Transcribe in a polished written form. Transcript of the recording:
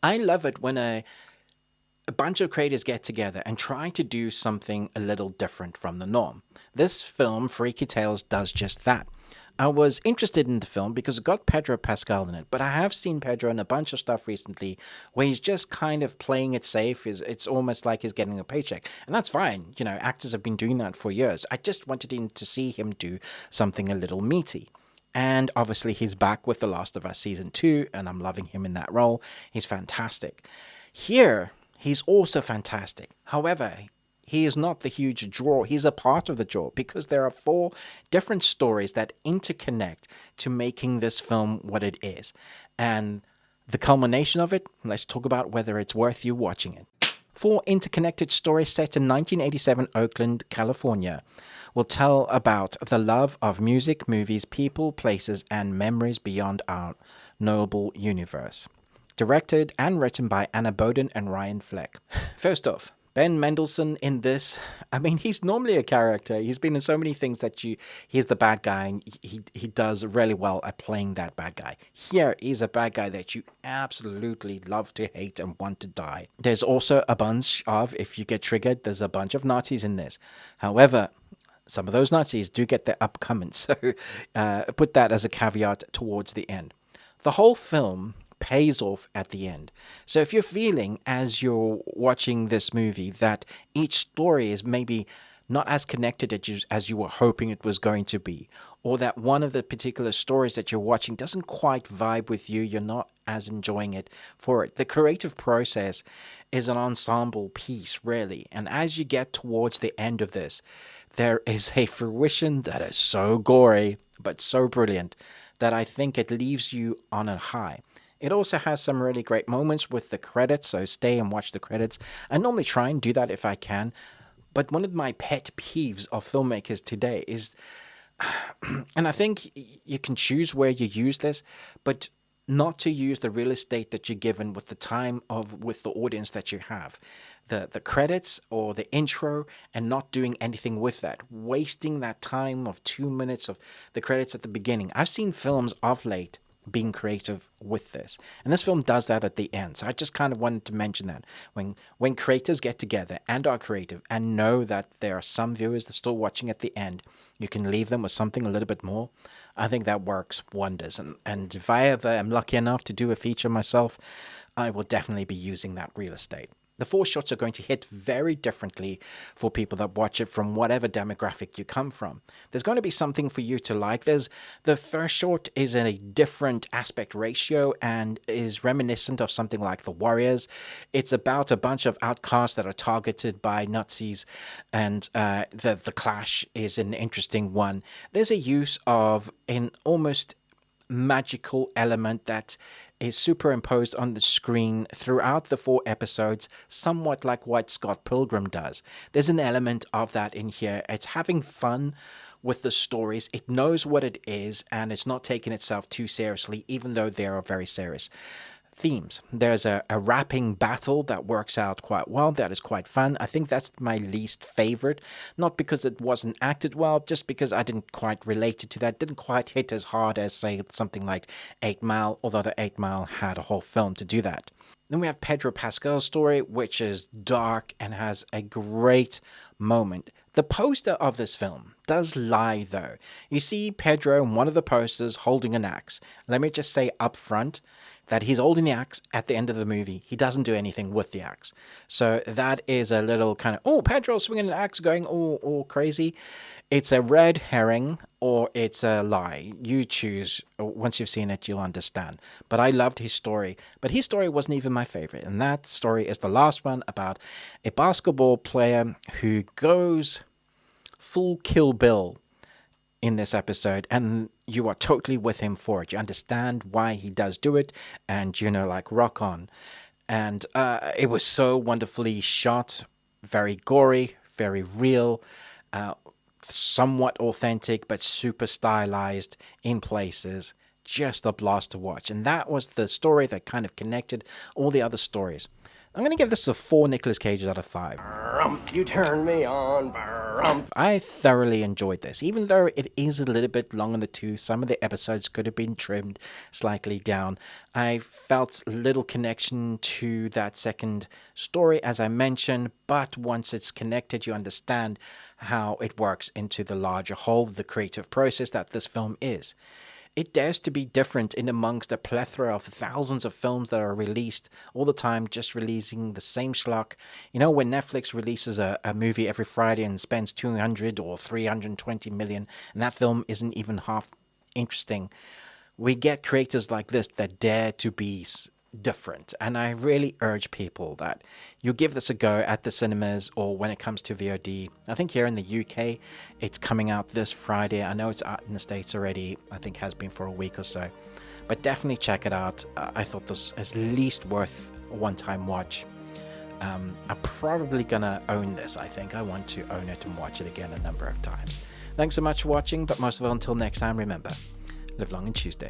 I love it when a bunch of creators get together and try to do something a little different from the norm. This film, Freaky Tales, does just that. I was interested in the film because it got Pedro Pascal in it, but I have seen Pedro in a bunch of stuff recently where he's just kind of playing it safe. It's almost like he's getting a paycheck. And that's fine. You know, actors have been doing that for years. I just wanted him to see him do something a little meaty. And obviously, he's back with The Last of Us Season 2, and I'm loving him in that role. He's fantastic. Here, he's also fantastic. However, he is not the huge draw. He's a part of the draw because there are four different stories that interconnect to making this film what it is. And the culmination of it, let's talk about whether it's worth you watching it. Four interconnected stories set in 1987 Oakland, California, will tell about the love of music, movies, people, places, and memories beyond our noble universe. Directed and written by Anna Boden and Ryan Fleck. First off, Ben Mendelsohn in this, I mean, he's normally a character. He's been in so many things that he's the bad guy, and he does really well at playing that bad guy. Here, he's a bad guy that you absolutely love to hate and want to die. There's also a bunch of, if you get triggered, there's a bunch of Nazis in this. However, some of those Nazis do get their upcoming, so put that as a caveat towards the end. The whole film pays off at the end. So if you're feeling as you're watching this movie that each story is maybe not as connected as you were hoping it was going to be, or that one of the particular stories that you're watching doesn't quite vibe with you, you're not as enjoying it for it. The creative process is an ensemble piece, really. And as you get towards the end of this, there is a fruition that is so gory, but so brilliant, that I think it leaves you on a high. It also has some really great moments with the credits, so stay and watch the credits. I normally try and do that if I can, but one of my pet peeves of filmmakers today is, and I think you can choose where you use this, but not to use the real estate that you're given with the time of with the audience that you have. The credits or the intro and not doing anything with that. Wasting that time of 2 minutes of the credits at the beginning. I've seen films of late being creative with this. And this film does that at the end. So I just kind of wanted to mention that. When creators get together and are creative and know that there are some viewers that are still watching at the end, you can leave them with something a little bit more. I think that works wonders. And if I ever am lucky enough to do a feature myself, I will definitely be using that real estate. The four shots are going to hit very differently for people that watch it from whatever demographic you come from. There's going to be something for you to like. The first shot is in a different aspect ratio and is reminiscent of something like The Warriors. It's about a bunch of outcasts that are targeted by Nazis, and the clash is an interesting one. There's a use of an almost magical element that is superimposed on the screen throughout the four episodes, somewhat like what Scott Pilgrim does. There's an element of that in here. It's having fun with the stories. It knows what it is, and it's not taking itself too seriously, even though they are very serious themes. There's a rapping battle that works out quite well. That is quite fun. I think that's my least favorite. Not because it wasn't acted well, just because I didn't quite relate it to that. Didn't quite hit as hard as, say, something like 8 Mile, although the 8 Mile had a whole film to do that. Then we have Pedro Pascal's story, which is dark and has a great moment. The poster of this film does lie, though. You see Pedro in one of the posters holding an axe. Let me just say up front that he's holding the axe at the end of the movie. He doesn't do anything with the axe. So that is a little kind of, oh, Pedro swinging an axe going all crazy. It's a red herring or it's a lie. You choose. Once you've seen it, you'll understand. But I loved his story. But his story wasn't even my favorite. And that story is the last one about a basketball player who goes full Kill Bill in this episode, and you are totally with him for it. You understand why he does do it, and like rock on. And it was so wonderfully shot, very gory, very real, somewhat authentic, but super stylized in places. Just a blast to watch. And that was the story that kind of connected all the other stories. I'm going to give this a 4 Nicolas Cages out of 5. You turn me on. I thoroughly enjoyed this, even though it is a little bit long in the tooth. Some of the episodes could have been trimmed slightly down. I felt little connection to that second story, as I mentioned, but once it's connected, you understand how it works into the larger whole, the creative process that this film is. It dares to be different in amongst a plethora of thousands of films that are released all the time, just releasing the same schlock. You know, when Netflix releases a movie every Friday and spends 200 or 320 million, and that film isn't even half interesting, we get creators like this that dare to be different. And I really urge people that you give this a go at the cinemas or when it comes to VOD. I think here in the UK, it's coming out this Friday. I know it's out in the States already. I think has been for a week or so. But definitely check it out. I thought this is at least worth a one-time watch. I'm probably gonna own this. I think I want to own it and watch it again a number of times. Thanks so much for watching, but most of all, until next time, remember, live long and Tuesday.